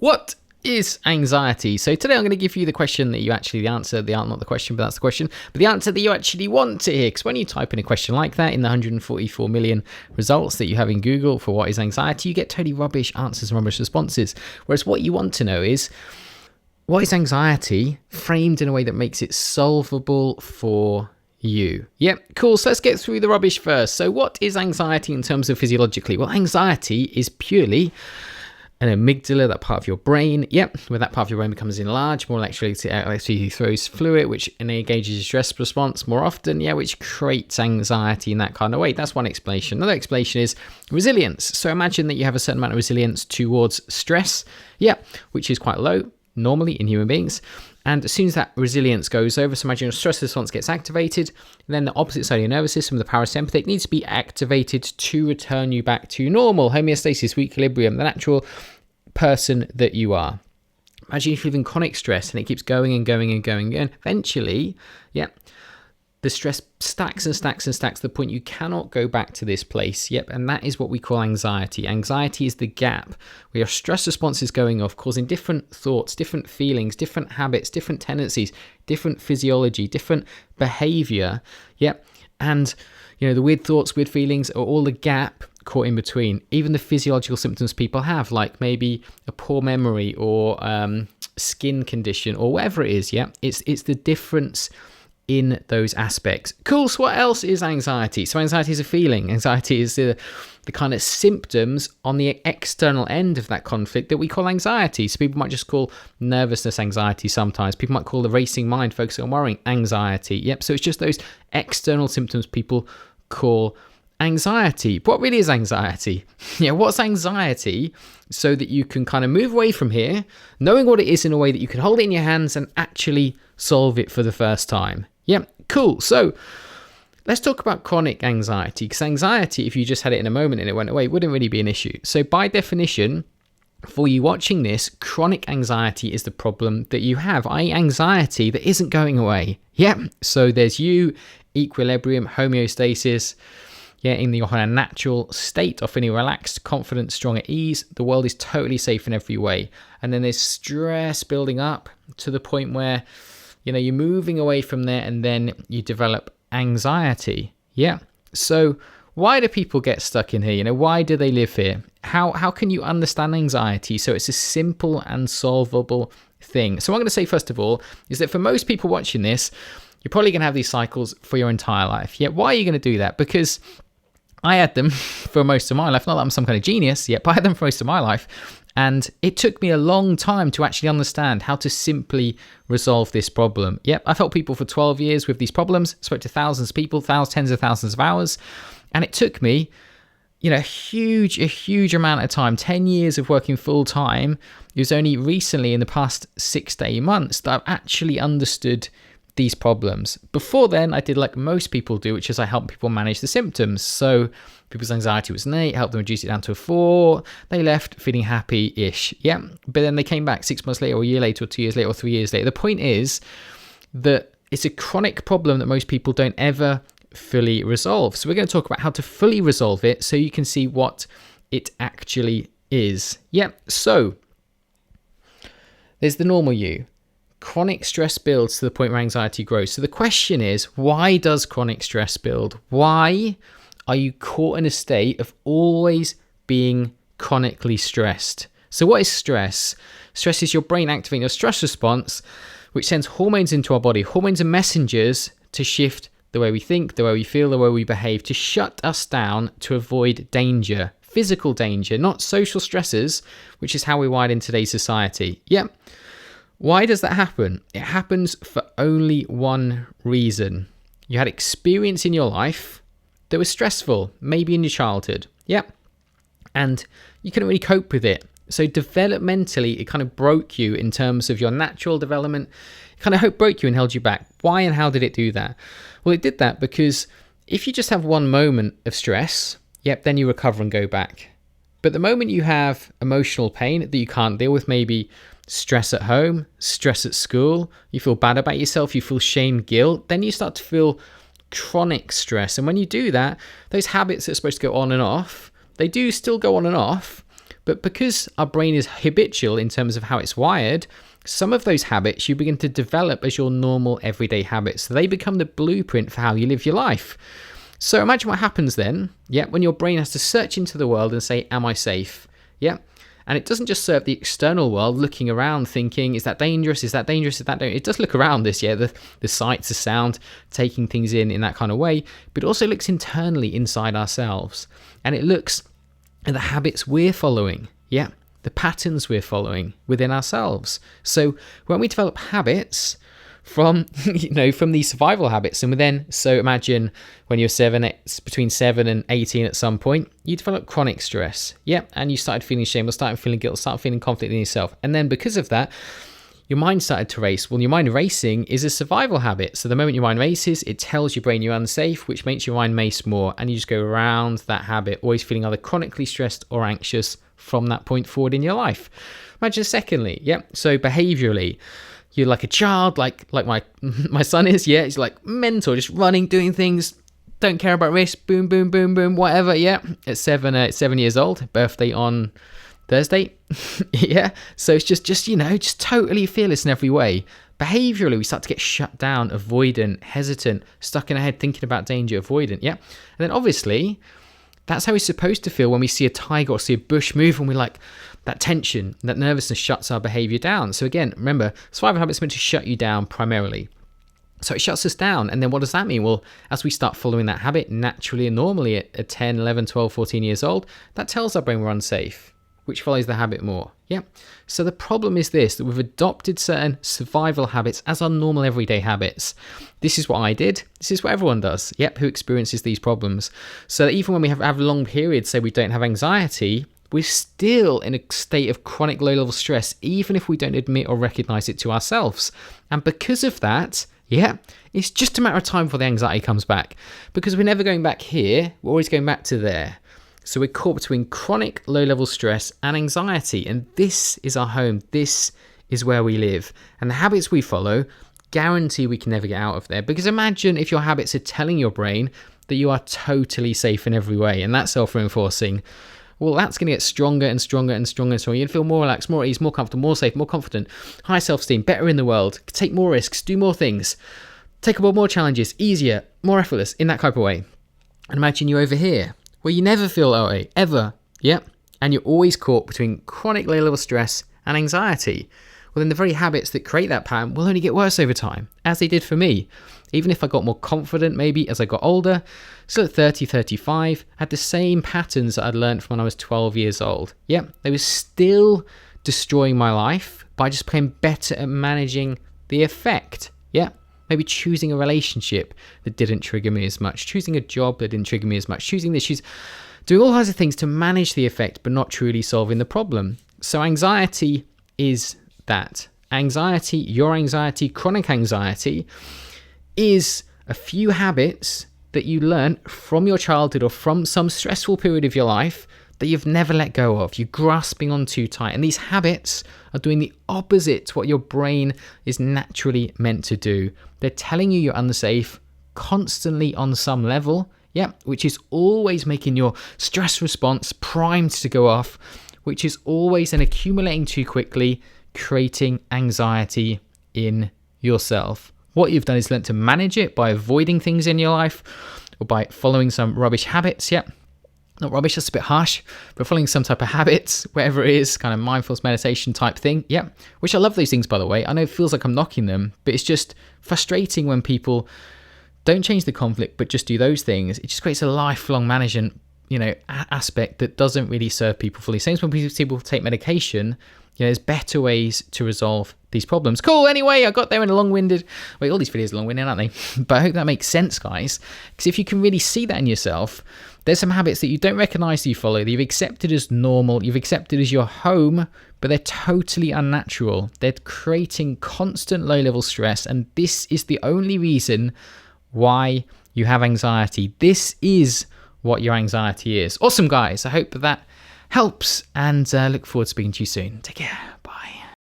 What is anxiety? So today I'm going to give you the question that you actually, not the question, but that's the question, but the answer that you actually want to hear. Because when you type in a question like that in the 144 million results that you have in Google for what is anxiety, you get totally rubbish answers and rubbish responses. Whereas what you want to know is, what is anxiety framed in a way that makes it solvable for you? Yep, cool. So let's get through the rubbish first. So what is anxiety in terms of physiologically? Well, anxiety is purely an amygdala, that part of your brain, where that part of your brain becomes enlarged, more electricity throws fluid, which engages your stress response more often, which creates anxiety in that kind of way. That's one explanation. Another explanation is resilience. So imagine that you have a certain amount of resilience towards stress, which is quite low normally in human beings. And as soon as that resilience goes over, so imagine your stress response gets activated, then the opposite side of your nervous system, the parasympathetic, needs to be activated to return you back to normal, homeostasis, equilibrium, the natural person that you are. Imagine if you live in chronic stress and it keeps going and going and going and eventually, the stress stacks and stacks and stacks to the point you cannot go back to this place. And that is what we call anxiety. Anxiety is the gap where your stress response is going off, causing different thoughts, different feelings, different habits, different tendencies, different physiology, different behavior. And, the weird thoughts, weird feelings are all the gap caught in between. Even the physiological symptoms people have, like maybe a poor memory or skin condition or whatever it is. It's the difference in those aspects. Cool. So what else is anxiety? So anxiety is a feeling. Anxiety is the kind of symptoms on the external end of that conflict that we call anxiety. So people might just call nervousness anxiety sometimes. People might call the racing mind, focusing on worrying, anxiety. So it's just those external symptoms people call anxiety. What really is anxiety? What's anxiety? So that you can kind of move away from here, knowing what it is in a way that you can hold it in your hands and actually solve it for the first time. Cool. So let's talk about chronic anxiety, because anxiety, if you just had it in a moment and it went away, wouldn't really be an issue. So by definition, for you watching this, chronic anxiety is the problem that you have, i.e. anxiety that isn't going away. So there's you, equilibrium, homeostasis, in your natural state of feeling relaxed, confident, strong at ease. The world is totally safe in every way. And then there's stress building up to the point where, you're moving away from there and then you develop anxiety. So why do people get stuck in here? Why do they live here? How can you understand anxiety so it's a simple and solvable thing? So what I'm going to say first of all is that for most people watching this, you're probably going to have these cycles for your entire life. Why are you going to do that? Because I had them for most of my life. Not that I'm some kind of genius, but I had them for most of my life. And it took me a long time to actually understand how to simply resolve this problem. I've helped people for 12 years with these problems, spoke to thousands of people, tens of thousands of hours. And it took me, a huge amount of time, 10 years of working full time. It was only recently in the past 6 to 8 months that I've actually understood these problems. Before then, I did like most people do, which is I help people manage the symptoms. So people's anxiety was an 8, helped them reduce it down to a 4. They left feeling happy-ish. But then they came back 6 months later, or a year later, or 2 years later, or 3 years later. The point is that it's a chronic problem that most people don't ever fully resolve. So we're going to talk about how to fully resolve it so you can see what it actually is. So there's the normal you. Chronic stress builds to the point where anxiety grows. So the question is, why does chronic stress build? Why are you caught in a state of always being chronically stressed? So what is stress? Stress is your brain activating your stress response, which sends hormones into our body. Hormones are messengers to shift the way we think, the way we feel, the way we behave, to shut us down to avoid danger, physical danger, not social stresses, which is how we're wired in today's society. Why does that happen? It happens for only one reason. You had experience in your life that was stressful, maybe in your childhood. And you couldn't really cope with it. So developmentally, it kind of broke you in terms of your natural development. It kind of broke you and held you back. Why and how did it do that? Well, it did that because if you just have one moment of stress, then you recover and go back. But the moment you have emotional pain that you can't deal with, maybe stress at home, stress at school, you feel bad about yourself, you feel shame, guilt, then you start to feel chronic stress. And when you do that, those habits that are supposed to go on and off, they do still go on and off, But because our brain is habitual in terms of how it's wired, some of those habits you begin to develop as your normal everyday habits. So they become the blueprint for how you live your life. So imagine what happens then, when your brain has to search into the world and say, am I safe? And it doesn't just serve the external world, looking around thinking, is that dangerous? Is that dangerous? Is that dangerous? It does look around this, the sights, the sound, taking things in that kind of way, but it also looks internally inside ourselves. And it looks at the habits we're following, the patterns we're following within ourselves. So when we develop habits from these survival habits, and then, so imagine when you're between 7 and 18 at some point, you develop chronic stress, and you started feeling shame, or started feeling guilt, started feeling conflict in yourself, and then because of that, your mind started to race. Well, your mind racing is a survival habit. So the moment your mind races, it tells your brain you're unsafe, which makes your mind race more, and you just go around that habit, always feeling either chronically stressed or anxious from that point forward in your life. Imagine secondly, so behaviorally, you're like a child, like my son is, he's like mental, just running, doing things, don't care about risk, boom, boom, boom, boom, whatever, At 7 years old, birthday on Thursday, so it's just totally fearless in every way. Behaviorally, we start to get shut down, avoidant, hesitant, stuck in our head, thinking about danger, avoidant, and then obviously, that's how we're supposed to feel when we see a tiger or see a bush move, and we like that tension, that nervousness shuts our behavior down. So again, remember, survival habits are meant to shut you down primarily. So it shuts us down. And then what does that mean? Well, as we start following that habit naturally and normally at 10, 11, 12, 14 years old, that tells our brain we're unsafe, which follows the habit more. So the problem is this, that we've adopted certain survival habits as our normal everyday habits. This is what I did. This is what everyone does, who experiences these problems. So that even when we have long periods, say we don't have anxiety, we're still in a state of chronic low-level stress, even if we don't admit or recognize it to ourselves. And because of that, it's just a matter of time before the anxiety comes back. Because we're never going back here, we're always going back to there. So we're caught between chronic low-level stress and anxiety, and this is our home. This is where we live. And the habits we follow guarantee we can never get out of there. Because imagine if your habits are telling your brain that you are totally safe in every way, and that's self-reinforcing. Well, that's going to get stronger and stronger and stronger and stronger. You'll feel more relaxed, more at ease, more comfortable, more safe, more confident, high self-esteem, better in the world, take more risks, do more things, take up more challenges, easier, more effortless, in that type of way. And imagine you're over here, where you never feel that way, ever, and you're always caught between chronic low-level stress and anxiety. Well, then the very habits that create that pattern will only get worse over time, as they did for me. Even if I got more confident, maybe, as I got older, still at 30, 35, I had the same patterns that I'd learned from when I was 12 years old. They were still destroying my life, but I just became better at managing the effect. Maybe choosing a relationship that didn't trigger me as much, choosing a job that didn't trigger me as much, doing all kinds of things to manage the effect, but not truly solving the problem. So anxiety is that. Anxiety, your anxiety, chronic anxiety, is a few habits that you learn from your childhood or from some stressful period of your life that you've never let go of. You're grasping on too tight. And these habits are doing the opposite to what your brain is naturally meant to do. They're telling you you're unsafe constantly on some level, which is always making your stress response primed to go off, which is always then accumulating too quickly, creating anxiety in yourself. What you've done is learn to manage it by avoiding things in your life or by following some rubbish habits. Not rubbish, that's a bit harsh, but following some type of habits, whatever it is, kind of mindfulness meditation type thing. Which I love those things, by the way. I know it feels like I'm knocking them, but it's just frustrating when people don't change the conflict, but just do those things. It just creates a lifelong management, aspect that doesn't really serve people fully. Same as when people take medication, there's better ways to resolve these problems. Cool. Anyway, I got there in a long-winded... Wait, all these videos are long-winded, aren't they? But I hope that makes sense, guys. Because if you can really see that in yourself, there's some habits that you don't recognize that you follow, that you've accepted as normal, you've accepted as your home, but they're totally unnatural. They're creating constant low-level stress, and this is the only reason why you have anxiety. This is what your anxiety is. Awesome, guys. I hope that helps, and look forward to speaking to you soon. Take care.